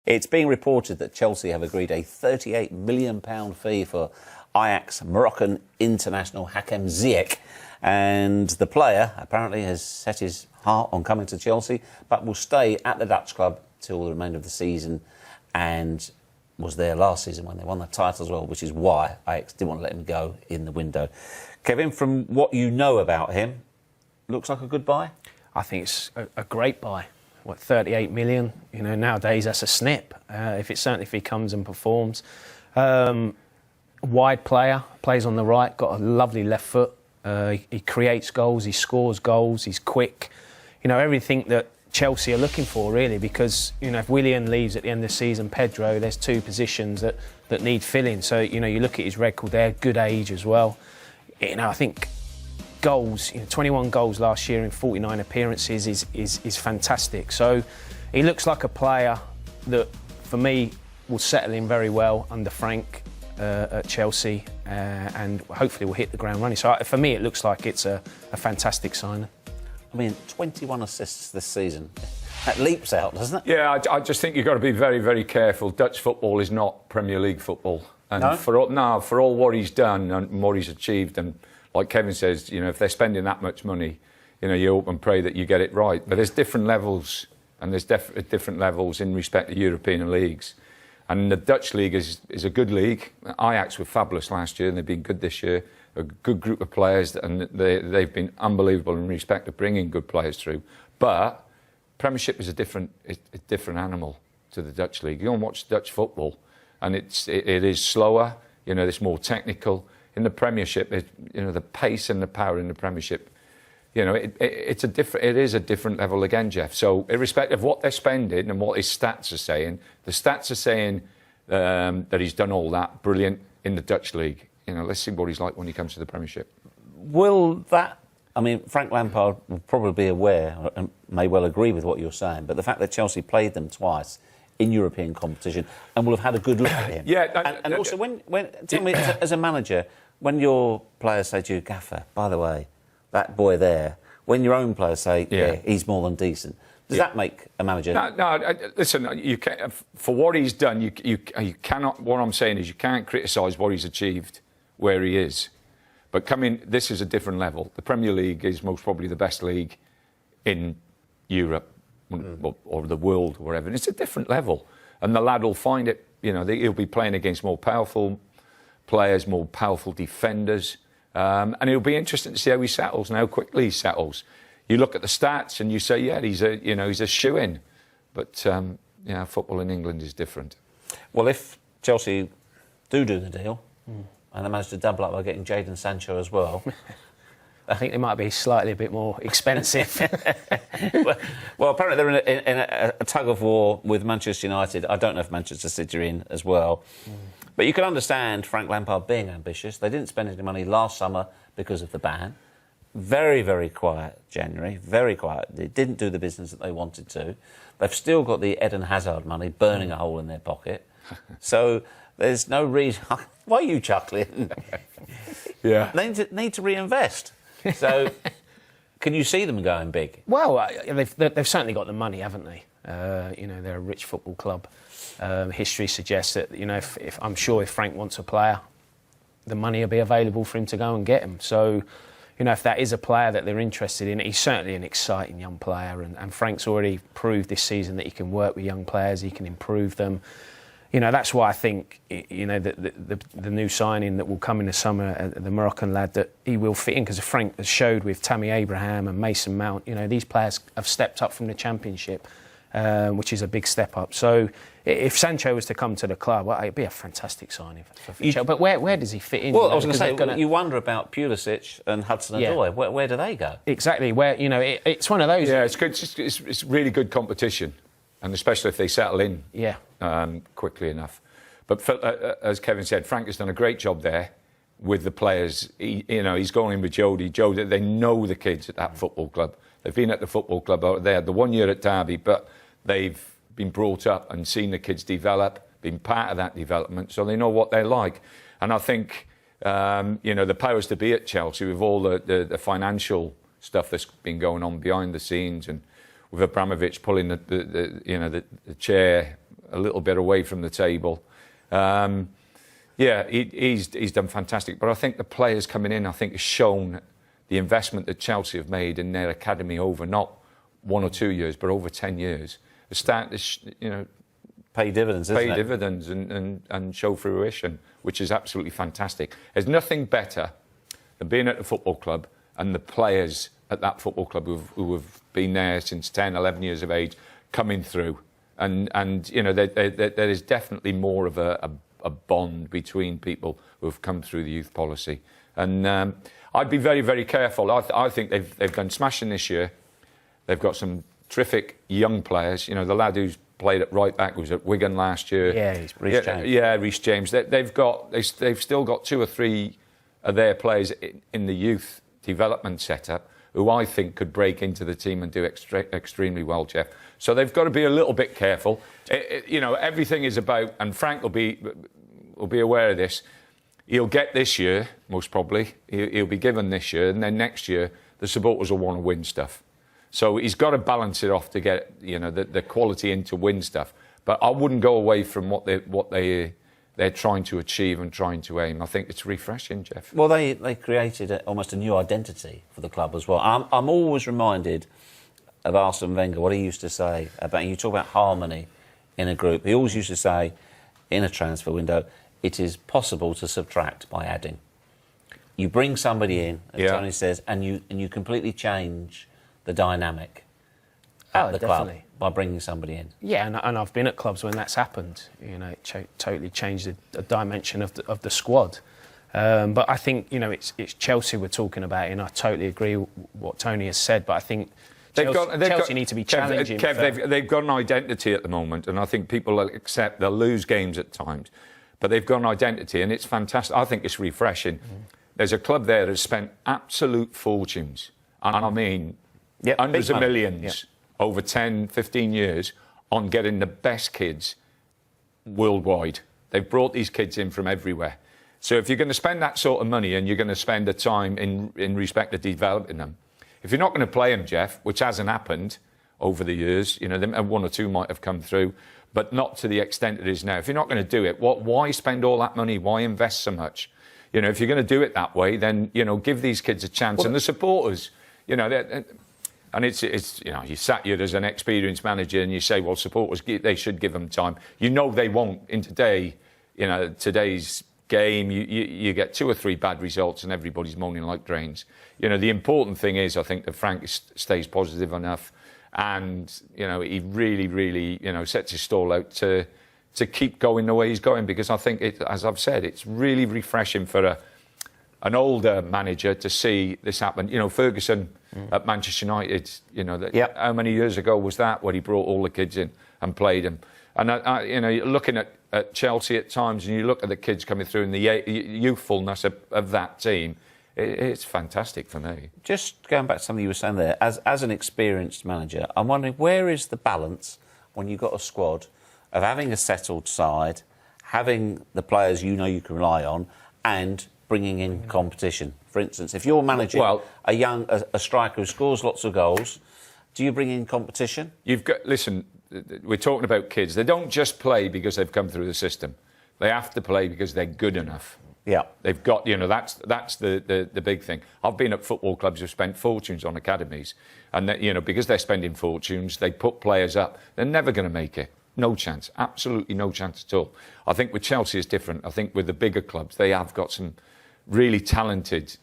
It's being reported that Chelsea have agreed a £38 million fee for Ajax Moroccan international Hakim Ziyech. And the player apparently has set his heart on coming to Chelsea, but will stay at the Dutch club till the remainder of the season, and was there last season when they won the title as well, which is why Ajax didn't want to let him go in the window. Kevin, from what you know about him, looks like a good buy? I think it's a great buy. What, 38 million? You know, nowadays that's a snip. If he comes and performs. Wide player, plays on the right, got a lovely left foot. He creates goals, he scores goals, he's quick. You know, everything that Chelsea are looking for, really, because, you know, if Willian leaves at the end of the season, Pedro, there's two positions that need filling. So, you know, you look at his record there, good age as well. You know, I think goals, 21 goals last year in 49 appearances is fantastic. So he looks like a player that, for me, will settle in very well under Frank at Chelsea, and hopefully will hit the ground running. So for me, it looks like it's a fantastic signing. I mean, 21 assists this season. That leaps out, doesn't it? Yeah, I just think you've got to be very, very careful. Dutch football is not Premier League football. And No? for all what he's done and what he's achieved, and like Kevin says, you know, if they're spending that much money, you know, you hope and pray that you get it right. But there's different levels, and there's different levels in respect to European leagues. And the Dutch league is a good league. Ajax were fabulous last year, and they've been good this year. A good group of players, and they've been unbelievable in respect to bringing good players through. But Premiership is a different animal to the Dutch league. You don't watch Dutch football, and it is slower. You know, it's more technical. In the Premiership, you know, the pace and the power in the Premiership, you know, it is a different level again, Jeff. So, irrespective of what they're spending and what his stats are saying, the stats are saying that he's done all that brilliant in the Dutch league. You know, let's see what he's like when he comes to the Premiership. Will that... I mean, Frank Lampard will probably be aware and may well agree with what you're saying, but the fact that Chelsea played them twice in European competition and will have had a good look at him. Yeah, and also, tell me, as a manager, when your players say to you, Gaffer, by the way, that boy there, when your own players say, yeah he's more than decent, does that make a manager... No, listen, you can't, for what he's done, you cannot... What I'm saying is you can't criticise what he's achieved where he is. But this is a different level. The Premier League is most probably the best league in Europe or the world, or whatever. And it's a different level. And the lad will find it, you know, he'll be playing against more powerful players, more powerful defenders. And it'll be interesting to see how he settles and how quickly he settles. You look at the stats and you say, yeah, he's a shoo-in. But, yeah, football in England is different. Well, if Chelsea do the deal... and they managed to double up by getting Jadon Sancho as well. I think they might be slightly a bit more expensive. well, apparently they're in a tug of war with Manchester United. I don't know if Manchester City are in as well. But you can understand Frank Lampard being ambitious. They didn't spend any money last summer because of the ban. Very, very quiet January. Very quiet. They didn't do the business that they wanted to. They've still got the Eden Hazard money burning a hole in their pocket. So there's no reason... Why are you chuckling? Yeah. They need to reinvest. So, can you see them going big? Well, they've certainly got the money, haven't they? You know, they're a rich football club. History suggests that, you know, if I'm sure if Frank wants a player, the money will be available for him to go and get him. So, you know, if that is a player that they're interested in, he's certainly an exciting young player. And Frank's already proved this season that he can work with young players, he can improve them. You know, that's why I think, you know, the new signing that will come in the summer, the Moroccan lad, that he will fit in, because Frank has showed with Tammy Abraham and Mason Mount, you know, these players have stepped up from the Championship, which is a big step up. So if Sancho was to come to the club, well, it'd be a fantastic signing for Chelsea. But where does he fit in? Well, I was going to say, you wonder about Pulisic and Hudson-Odoi. Yeah. Where do they go? Exactly. Where, you know, it's one of those... Yeah, it's good. It's really good competition. And especially if they settle in quickly enough. But as Kevin said, Frank has done a great job there with the players. He's going in with Jody. They know the kids at that football club. They've been at the football club. They had the 1 year at Derby, but they've been brought up and seen the kids develop, been part of that development, so they know what they're like. And I think, the powers to be at Chelsea, with all the financial stuff that's been going on behind the scenes, and with Abramovich pulling the chair a little bit away from the table. He's done fantastic. But I think the players coming in, I think, has shown the investment that Chelsea have made in their academy over not 1 or 2 years, but over 10 years. It's starting to, pay dividends, isn't it? Pay dividends and show fruition, which is absolutely fantastic. There's nothing better than being at a football club and the players at that football club who have been there since 10, 11 years of age coming through. And there is definitely more of a bond between people who have come through the youth policy. And I'd be very, very careful. I think they've done smashing this year. They've got some terrific young players. The lad who's played at right back was at Wigan last year. Yeah, he's Reece James. Yeah, Reece James. They've still got 2 or 3 of their players in the youth development setup who I think could break into the team and do extremely well, Jeff. So they've got to be a little bit careful. Everything is about, and Frank will be aware of this. He'll get this year, most probably. He'll be given this year, and then next year the supporters will want to win stuff. So he's got to balance it off to get the quality in to win stuff. But I wouldn't go away from what they're trying to achieve and trying to aim. I think it's refreshing, Jeff. Well, they created almost a new identity for the club as well. I'm always reminded of Arsene Wenger, what he used to say about, you talk about harmony in a group. He always used to say, in a transfer window, it is possible to subtract by adding. You bring somebody in, as Tony says, and you completely change the dynamic at the club by bringing somebody in. Yeah, and I've been at clubs when that's happened. It totally changed the dimension of the squad. But I think it's Chelsea we're talking about, and I totally agree with what Tony has said. But I think Chelsea need to be challenging. They've got an identity at the moment, and I think people will accept they'll lose games at times, but they've got an identity, and it's fantastic. I think it's refreshing. There's a club there that's spent absolute fortunes, and I mean hundreds of millions over 10, 15 years on getting the best kids worldwide. They've brought these kids in from everywhere. So if you're going to spend that sort of money and you're going to spend the time in respect to developing them, if you're not going to play them, Jeff, which hasn't happened over the years, and 1 or 2 might have come through, but not to the extent it is now. If you're not going to do it, why spend all that money? Why invest so much? If you're going to do it that way, then give these kids a chance. And the supporters, and it's you sat here as an experienced manager and you say, well, supporters, they should give them time. They won't. In today's game, you get 2 or 3 bad results and everybody's moaning like drains. The important thing is, I think, that Frank stays positive enough, and he really, really sets his stall out to keep going the way he's going, because I think as I've said, it's really refreshing for an older manager to see this happen. Ferguson at Manchester United, how many years ago was that, when he brought all the kids in and played them? And looking at Chelsea at times, and you look at the kids coming through and the youthfulness of that team, it's fantastic for me. Just going back to something you were saying there, as an experienced manager, I'm wondering, where is the balance when you've got a squad of having a settled side, having the players you can rely on, and bringing in competition? For instance, if you're managing a striker who scores lots of goals, do you bring in competition? Listen, we're talking about kids. They don't just play because they've come through the system. They have to play because they're good enough. Yeah, they've got, that's the big thing. I've been at football clubs who've spent fortunes on academies, and because they're spending fortunes, they put players up. They're never going to make it. No chance. Absolutely no chance at all. I think with Chelsea it's different. I think with the bigger clubs, they have got some really talented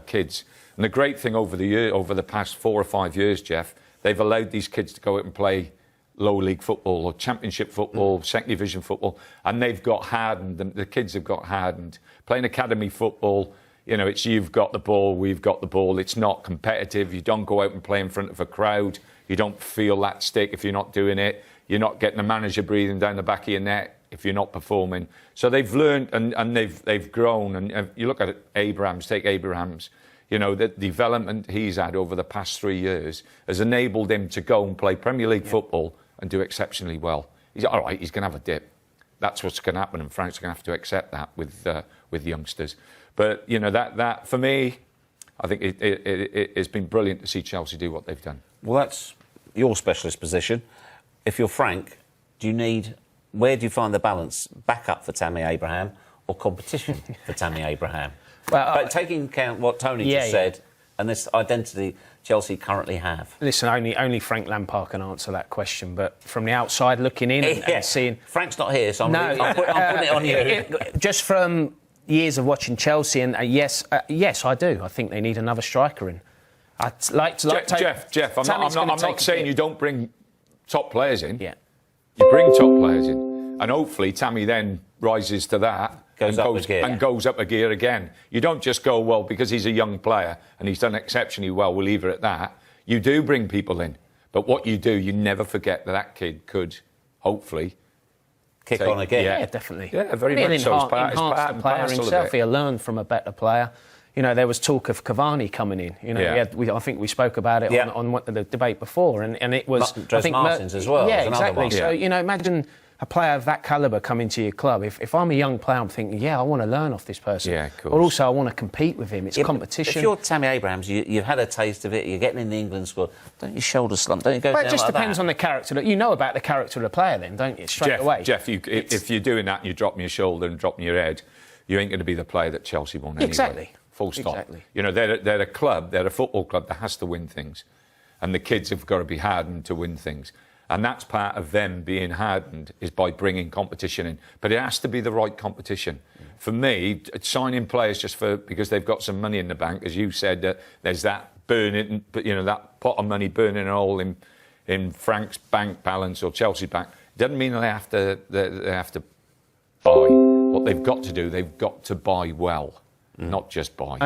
kids. And the great thing over the past 4 or 5 years, Jeff, they've allowed these kids to go out and play lower league football or championship football, second division football, and they've got hardened. The kids have got hardened. Playing academy football, it's you've got the ball, we've got the ball. It's not competitive. You don't go out and play in front of a crowd. You don't feel that stick if you're not doing it. You're not getting the manager breathing down the back of your neck if you're not performing. So they've learned and they've grown. And you look at it, take Abrahams. The development he's had over the past 3 years has enabled him to go and play Premier League football and do exceptionally well. He's all right. He's going to have a dip. That's what's going to happen, and Frank's going to have to accept that with youngsters. But that for me, I think it's been brilliant to see Chelsea do what they've done. Well, that's your specialist position. If you're Frank, do you need? Where do you find the balance? Backup for Tammy Abraham or competition for Tammy Abraham? Well, but taking into account what Tony just said and this identity Chelsea currently have. Listen, only Frank Lampard can answer that question. But from the outside looking in and seeing... Frank's not here, so I'm putting it on you. Just from years of watching Chelsea, and yes, I do. I think they need another striker in. I'd like to... Jeff, I'm not saying you don't bring top players in. Yeah. You bring top players in. And hopefully Tammy then rises to that. Goes up a gear again. You don't just go, well, because he's a young player and he's done exceptionally well, we'll leave it at that. You do bring people in. But what you do, you never forget that kid could, hopefully... Kick on again. Yeah, definitely. Yeah, very much so. It's part the player himself. He'll learn from a better player. You know, there was talk of Cavani coming in. You know, I think we spoke about it on the debate before, and it was... I think Martins as well. Yeah, exactly. So, you know, imagine a player of that calibre coming to your club. If I'm a young player, I'm thinking, I want to learn off this person. Yeah, of course. Or also, I want to compete with him. It's competition. If you're Tammy Abrahams, you've had a taste of it, you're getting in the England squad, don't your shoulders slump, don't you go down like that? It just depends on the character. You know about the character of the player then, don't you, straight away? Jeff, if you're doing that and you're dropping your shoulder and dropping your head, you ain't going to be the player that Chelsea want anyway. Exactly. Full stop. Exactly. You know, they're a club, they're a football club that has to win things. And the kids have got to be hardened to win things. And that's part of them being hardened is by bringing competition in. But it has to be the right competition. For me, signing players just because they've got some money in the bank, as you said, there's that burning, that pot of money burning a hole in Frank's bank balance or Chelsea bank. Doesn't mean they have to buy. What they've got to do, they've got to buy well, not just buy.